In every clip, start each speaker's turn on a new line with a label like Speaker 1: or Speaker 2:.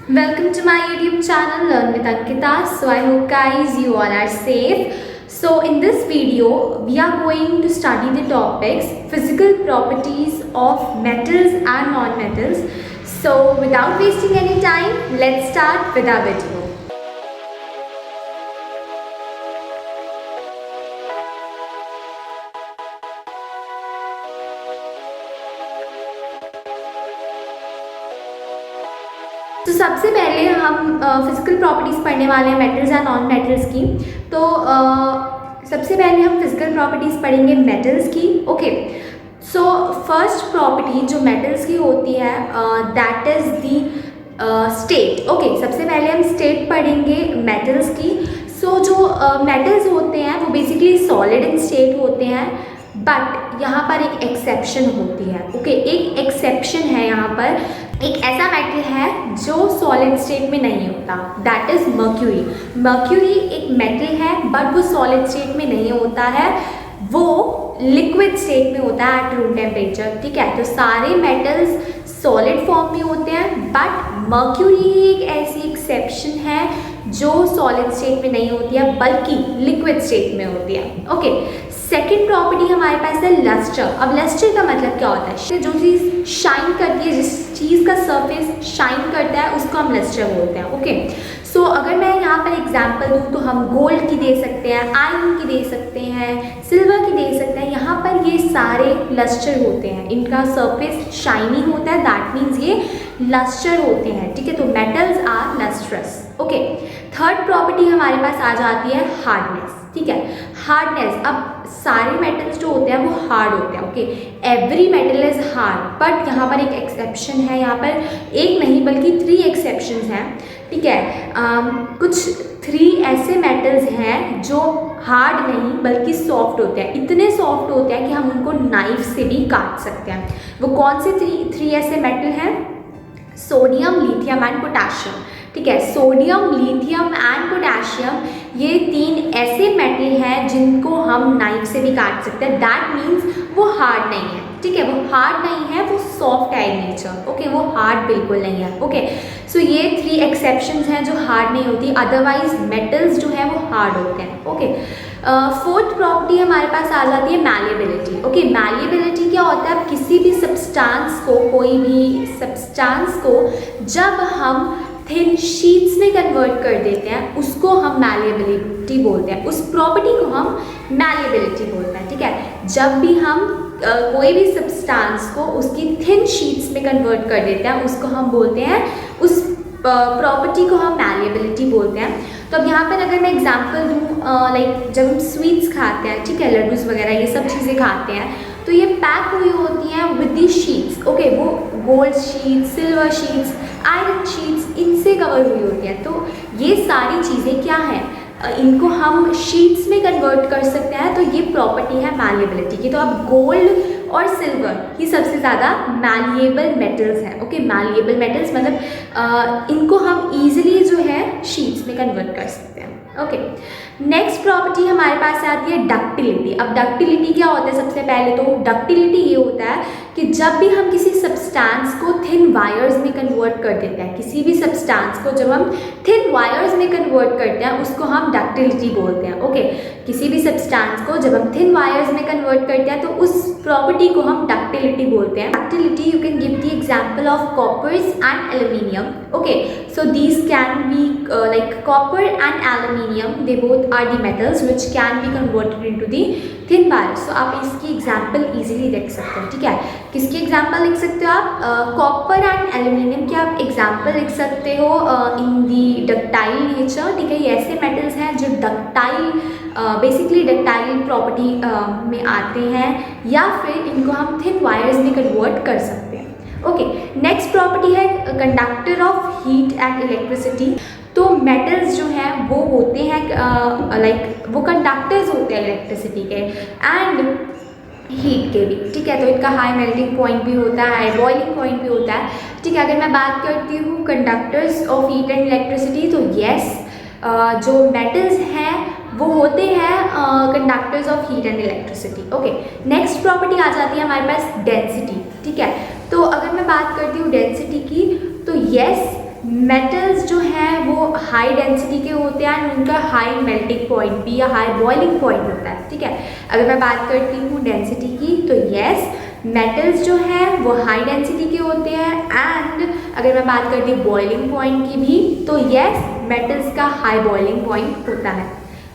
Speaker 1: Welcome to my YouTube channel Learn with Ankita. So I hope guys you all are safe. So in this video we are going to study the topics physical properties of metals and non-metals. So without wasting any time, let's start with our video. तो सबसे पहले हम physical properties पढ़ने वाले हैं metals and non metals की। तो सबसे पहले हम फिजिकल प्रॉपर्टीज़ पढ़ेंगे मेटल्स की। ओके, सो फर्स्ट प्रॉपर्टी जो मेटल्स की होती है that is the state. Okay, सबसे पहले हम स्टेट पढ़ेंगे मेटल्स की। सो जो मेटल्स होते हैं वो बेसिकली सॉलिड इन स्टेट होते हैं, बट यहाँ पर एक एक्सेप्शन होती है। ओके, एक एक्सेप्शन है यहाँ पर। एक ऐसा मेटल है जो सॉलिड स्टेट में नहीं होता, दैट इज़ मर्क्यूरी। मर्क्यूरी एक मेटल है बट वो सॉलिड स्टेट में नहीं होता है, वो लिक्विड स्टेट में होता है एट रूम टेम्परेचर। ठीक है, तो सारे मेटल्स सॉलिड फॉर्म में होते हैं, बट मर्क्यूरी एक ऐसी एक्सेप्शन है जो सॉलिड स्टेट में नहीं होती है बल्कि लिक्विड स्टेट में होती है। ओके, सेकेंड प्रॉपर्टी हमारे पास है लस्टर। अब लस्टर का मतलब क्या होता है? जो चीज़ शाइन करती है, जिस चीज़ का सरफेस शाइन करता है उसको हम लस्टर बोलते हैं। ओके, सो अगर मैं यहाँ पर एग्जांपल दूँ तो हम गोल्ड की दे सकते हैं, आयरन की दे सकते हैं, सिल्वर की दे सकते हैं। यहाँ पर ये सारे लस्टर होते हैं, इनका सरफेस शाइनिंग होता है, दैट मीन्स ये लस्टर होते हैं। ठीक है, तो metals are lustrous. Okay, third property हमारे पास आ जाती है हार्डनेस। ठीक है, हार्डनेस। अब सारे मेटल्स जो होते हैं वो हार्ड होते हैं। Okay, every metal is hard, but यहाँ पर एक एक्सेप्शन है। यहाँ पर एक नहीं बल्कि 3 एक्सेप्शंस हैं। ठीक है, कुछ 3 ऐसे मेटल्स हैं जो हार्ड नहीं बल्कि सॉफ्ट होते हैं। इतने सॉफ्ट होते हैं कि हम उनको नाइफ से भी काट सकते हैं। वो कौन से 3 ऐसे मेटल हैं? Sodium, lithium and potassium. ठीक है, सोडियम, लिथियम एंड पोटेशियम, ये 3 ऐसे मेटल हैं जिनको हम नाइफ से भी काट सकते हैं। दैट मीन्स वो हार्ड नहीं है। ठीक है, वो हार्ड नहीं है, वो सॉफ्ट है इन नेचर। ओके, वो हार्ड बिल्कुल नहीं है। ओके, सो ये 3 एक्सेप्शंस हैं जो हार्ड नहीं होती, अदरवाइज मेटल्स जो है वो हार्ड होते हैं। ओके, फोर्थ प्रॉपर्टी हमारे पास आ जाती है मैलिएबिलिटी। ओके, मैलिएबिलिटी क्या होता है? किसी भी सब्सटेंस को, कोई भी सब्सटेंस को जब हम थिन शीट्स में कन्वर्ट कर देते हैं उसको हम मैलिएबिलिटी बोलते हैं। उस प्रॉपर्टी को हम मैलिएबिलिटी बोलते हैं। ठीक है, जब भी हम कोई भी सब्सटेंस को उसकी थिन शीट्स में कन्वर्ट कर देते हैं उसको हम बोलते हैं, उस प्रॉपर्टी को हम मैलिएबिलिटी बोलते हैं। तो अब यहाँ पर अगर मैं एग्जांपल दूँ, लाइक जब हम स्वीट्स खाते हैं, ठीक है, लड्डूस वगैरह ये सब चीज़ें खाते हैं, तो ये पैक हुई होती हैं विद दी शीट्स। ओके, वो gold sheets, silver sheets, iron sheets, इनसे कवर हुई होती हैं। तो ये सारी चीज़ें क्या हैं? इनको हम शीट्स में कन्वर्ट कर सकते हैं, तो ये प्रॉपर्टी है मैलिएबिलिटी की। तो अब गोल्ड और सिल्वर ये सबसे ज़्यादा मैलिएबल मेटल्स हैं। ओके, मैलिएबल मेटल्स मतलब इनको हम ईजिली जो है शीट्स में कन्वर्ट कर सकते हैं। ओके, नेक्स्ट प्रॉपर्टी हमारे पास आती है डक्टिलिटी। अब डक्टिलिटी क्या होता है? सबसे पहले तो डक्टिलिटी ये होता है कि जब भी हम किसी सब्सटेंस को थिन वायर्स में कन्वर्ट कर देते हैं, किसी भी सब्सटेंस को जब हम थिन वायर्स में कन्वर्ट करते हैं उसको हम डक्टिलिटी बोलते हैं। ओके, किसी भी सब्सटेंस को जब हम थिन वायर्स में कन्वर्ट करते हैं तो उस प्रॉपर्टी को हम डक्टिलिटी बोलते हैं। Ductility you can give the example of coppers and aluminium. Okay, so these can be like copper and aluminium, they both are the metals which can be converted into the thin wires. So आप इसकी example easily देख सकते हैं। ठीक है, किसकी example लिख सकते हो आप? कॉपर एंड एल्यूमिनियम की आप एग्जांपल लिख सकते हो इन दी डक्टाइल नेचर। ठीक है, ये ऐसे मेटल्स हैं जो डक्टाइल बेसिकली डक्टाइल प्रॉपर्टी में आते हैं, या फिर इनको हम थिन वायर्स में कन्वर्ट कर सकते हैं। ओके, नेक्स्ट प्रॉपर्टी है conductor of heat and electricity. तो मेटल्स जो हैं वो होते हैं लाइक वो कंडक्टर्स होते हैं इलेक्ट्रिसिटी के एंड हीट के भी। ठीक है, तो इनका हाई मेल्टिंग पॉइंट भी होता है, हाई बॉइलिंग पॉइंट भी होता है। ठीक है, अगर मैं बात करती हूँ conductors of heat and electricity, तो येस, जो मेटल्स हैं वो होते हैं conductors of heat and electricity. Okay, next property आ जाती है हमारे पास डेंसिटी। ठीक है, तो अगर मैं बात करती हूँ डेंसिटी की, तो येस, मेटल्स जो हैं वो हाई डेंसिटी के होते हैं एंड उनका हाई मेल्टिंग पॉइंट भी या हाई बॉइलिंग पॉइंट होता है, ठीक है। अगर मैं बात करती हूँ डेंसिटी की तो यस, मेटल्स जो हैं वो हाई डेंसिटी के होते हैं एंड अगर मैं बात करती हूँ बॉइलिंग पॉइंट की भी तो यस, मेटल्स का हाई बॉइलिंग पॉइंट होता है।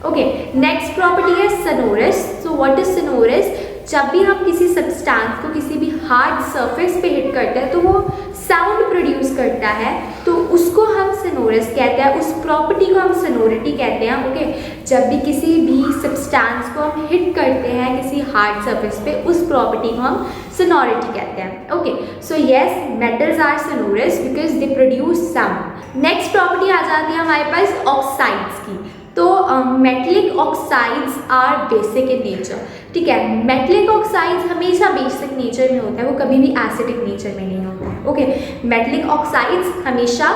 Speaker 1: ओके, नेक्स्ट प्रॉपर्टी है सनोरस। So what is सनोरस? जब भी हम किसी सब्सटेंस को किसी भी हार्ड सरफेस पे हिट करते हैं तो वो साउंड प्रोड्यूस करता है, तो उसको हम सनोरस कहते हैं, उस प्रॉपर्टी को हम सनोरिटी कहते हैं। ओके, जब भी किसी भी सब्सटेंस को हम हिट करते हैं किसी हार्ड सरफेस पे, उस प्रॉपर्टी को हम सोनोरिटी कहते हैं। Okay, so yes, metals are sonorous because they produce sound. Next property आ जाती है हमारे पास ऑक्साइड्स की। तो metallic oxides are basic in nature, ठीक है। मेटलिक ऑक्साइड्स हमेशा बेसिक नेचर में होता है, वो कभी भी एसिडिक नेचर में नहीं होता है। ओके, मेटलिक ऑक्साइड्स हमेशा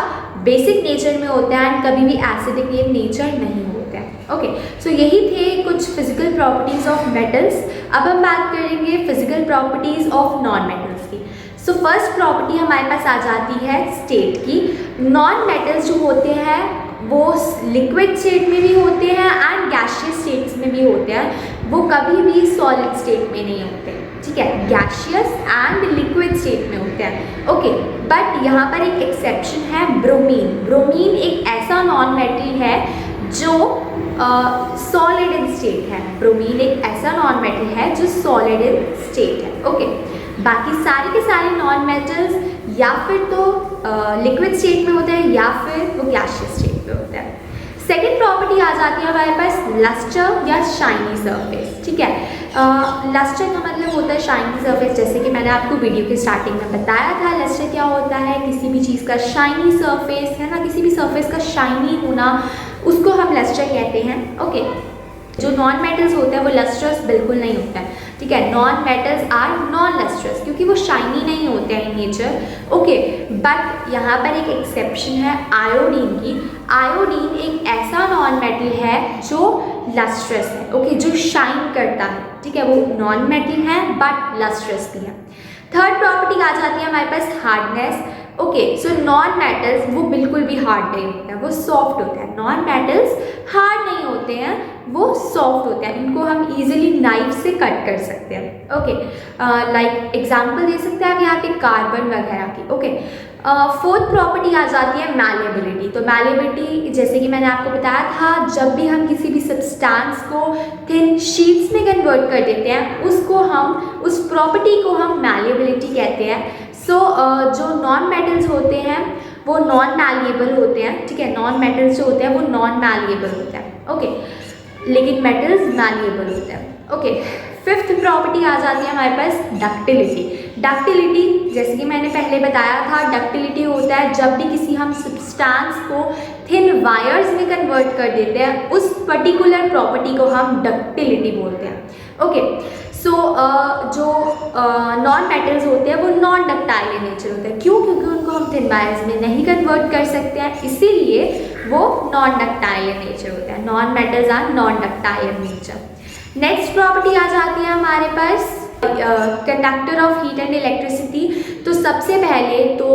Speaker 1: बेसिक नेचर में होते हैं एंड कभी भी एसिडिक नेचर नहीं होते हैं। ओके, सो यही थे कुछ फिजिकल प्रॉपर्टीज ऑफ मेटल्स। अब हम बात करेंगे physical properties of non metals की। सो फर्स्ट प्रॉपर्टी हमारे पास आ जाती है स्टेट की। नॉन मेटल्स जो होते हैं वो लिक्विड स्टेट में भी होते हैं एंड गैशियस स्टेट्स में भी होते हैं, वो कभी भी सॉलिड स्टेट में नहीं होते, ठीक है। गैशियस एंड लिक्विड स्टेट में होते हैं। ओके, बट यहाँ पर एक एक्सेप्शन है, ब्रोमीन। ब्रोमीन एक ऐसा नॉन मेटल है जो सॉलिड इन स्टेट है। ब्रोमीन एक ऐसा नॉन मेटल है जो सॉलिड इन स्टेट है। ओके, बाकी सारे के सारे नॉन मेटल्स या फिर तो लिक्विड स्टेट में होते हैं या फिर वो गैशियस स्टेट में होते हैं। सेकेंड प्रॉपर्टी आ जाती है हमारे पास लस्टर या शाइनी सरफेस, ठीक है। लस्टर का मतलब होता है शाइनी सरफेस, जैसे कि मैंने आपको वीडियो के स्टार्टिंग में बताया था। लस्टर क्या होता है? किसी भी चीज़ का शाइनी सरफेस है ना, किसी भी सरफेस का शाइनी होना, उसको हम लस्टर कहते हैं। ओके, जो नॉन मेटल्स होते हैं वो लस्ट्रस बिल्कुल नहीं होता है, ठीक है। Non metals are non lustrous क्योंकि वो शाइनी नहीं होते हैं इन नेचर। ओके, बट यहाँ पर एक एक्सेप्शन है आयोडीन की। आयोडीन एक ऐसा नॉन मेटल है जो लस्ट्रस है, ओके, जो शाइन करता है, ठीक है। वो नॉन मेटल है बट लस्ट्रस भी है। थर्ड प्रॉपर्टी आ जाती है हमारे पास hardness. Okay, so non metals वो बिल्कुल भी हार्ड नहीं होते हैं, वो सॉफ्ट होते हैं। नॉन मेटल्स हार्ड नहीं होते हैं, वो सॉफ्ट होते हैं, इनको हम इजीली नाइफ से कट कर सकते हैं। ओके, लाइक एग्जांपल दे सकते हैं आप यहाँ पे कार्बन वगैरह की। ओके, फोर्थ प्रॉपर्टी आ जाती है मैलेबिलिटी। तो मैलेबिलिटी जैसे कि मैंने आपको बताया था, जब भी हम किसी भी सब्सटेंस को थिन शीट्स में कन्वर्ट कर देते हैं, उसको हम उस प्रॉपर्टी को हम मैलेबिलिटी कहते हैं। सो जो नॉन मेटल्स होते हैं वो नॉन मैलिएबल होते हैं, ठीक है। नॉन मेटल्स जो होते हैं वो नॉन मैलिएबल होते हैं। ओके, लेकिन मेटल्स मैलिएबल होते हैं। ओके, फिफ्थ प्रॉपर्टी आ जाती है हमारे पास डक्टिलिटी। डक्टिलिटी जैसे कि मैंने पहले बताया था, डक्टिलिटी होता है जब भी किसी हम सब्सटेंस को थिन वायर्स में कन्वर्ट कर देते हैं, उस पर्टिकुलर प्रॉपर्टी को हम डक्टिलिटी बोलते हैं। ओके, सो जो नॉन मेटल्स होते हैं वो नॉन डक्टाइल इन नेचर होते हैं। क्यों? क्योंकि उनको हम थिन वायर्स में नहीं कन्वर्ट कर सकते हैं, इसीलिए वो नॉन डक्टाइल इन नेचर होते हैं। Non metals are non ductile in nature. Next property आ जाती है हमारे पास conductor of heat and electricity. तो सबसे पहले तो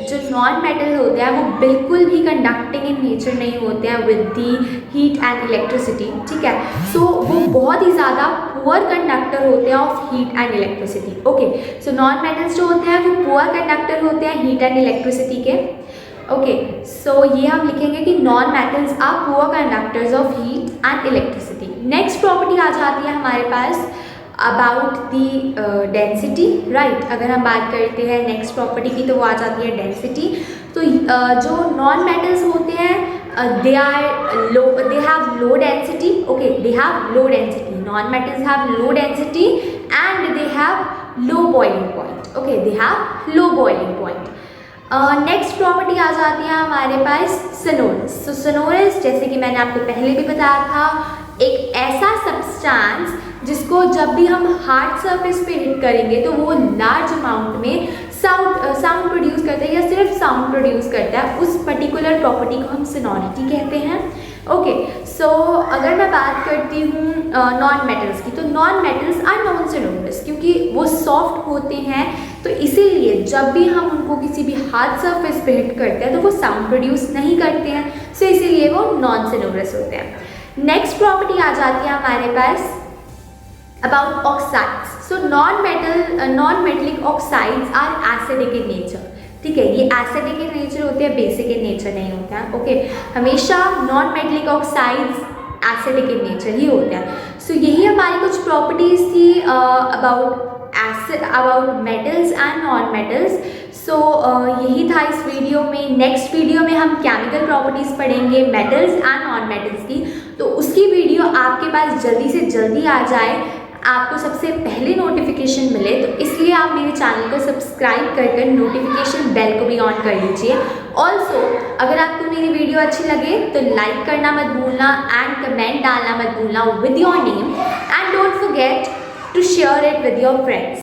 Speaker 1: जो नॉन मेटल होते हैं वो बिल्कुल भी कंडक्टिंग इन नेचर नहीं होते हैं with the heat and electricity, ठीक है। सो वो बहुत ही ज़्यादा पुअर कंडक्टर होते हैं of heat and electricity. Okay, so non metals जो होते हैं वो पुअर कंडक्टर होते हैं हीट एंड इलेक्ट्रिसिटी के। ओके, सो ये हम लिखेंगे कि non metals are poor conductors of heat and electricity. Next property आ जाती है हमारे पास अबाउट दी डेंसिटी, राइट। अगर हम बात करते हैं नेक्स्ट प्रॉपर्टी की तो वो आ जाती है डेंसिटी। तो जो नॉन मेटल्स होते हैं they have low density. Okay, they have low density. Non metals have low density and they have low boiling point. Okay, they have low boiling point. Next property आ जाती है हमारे पास सनोरस। सो सनोरस जैसे कि मैंने आपको पहले भी बताया था, एक ऐसा सब्सटेंस जिसको जब भी हम हार्ड सरफेस पे हिट करेंगे तो वो लार्ज अमाउंट में साउंड प्रोड्यूस करता है या सिर्फ साउंड प्रोड्यूस करता है, उस पर्टिकुलर प्रॉपर्टी को हम सोनोरिटी कहते हैं। ओके, सो अगर मैं बात करती हूँ नॉन मेटल्स की, तो non metals are non sonorous क्योंकि वो सॉफ्ट होते हैं, तो इसीलिए जब भी हम उनको किसी भी हार्ड सरफेस पे हिट करते हैं तो वो साउंड प्रोड्यूस नहीं करते हैं, सो इसीलिए वो नॉन सोनोरस होते हैं। नेक्स्ट प्रॉपर्टी आ जाती है हमारे पास about oxides. So non metallic oxides are acidic in nature. ठीक है, ये एसिडिक इन नेचर होते हैं, बेसिक इन नेचर नहीं होते हैं। ओके, हमेशा non metallic oxides acidic in nature ही होते हैं। सो यही हमारी कुछ प्रॉपर्टीज थी about metals and non metals. So यही था इस वीडियो में। नेक्स्ट वीडियो में हम केमिकल प्रॉपर्टीज़ पढ़ेंगे मेटल्स एंड नॉन मेटल्स की, तो उसकी वीडियो आपके पास जल्दी से जल्दी आ जाए, आपको सबसे पहले नोटिफिकेशन मिले, तो इसलिए आप मेरे चैनल को सब्सक्राइब कर नोटिफिकेशन बेल को भी ऑन कर लीजिए। ऑल्सो अगर आपको मेरी वीडियो अच्छी लगे तो लाइक करना मत भूलना एंड कमेंट डालना मत भूलना with your name, and don't forget to share it with your friends.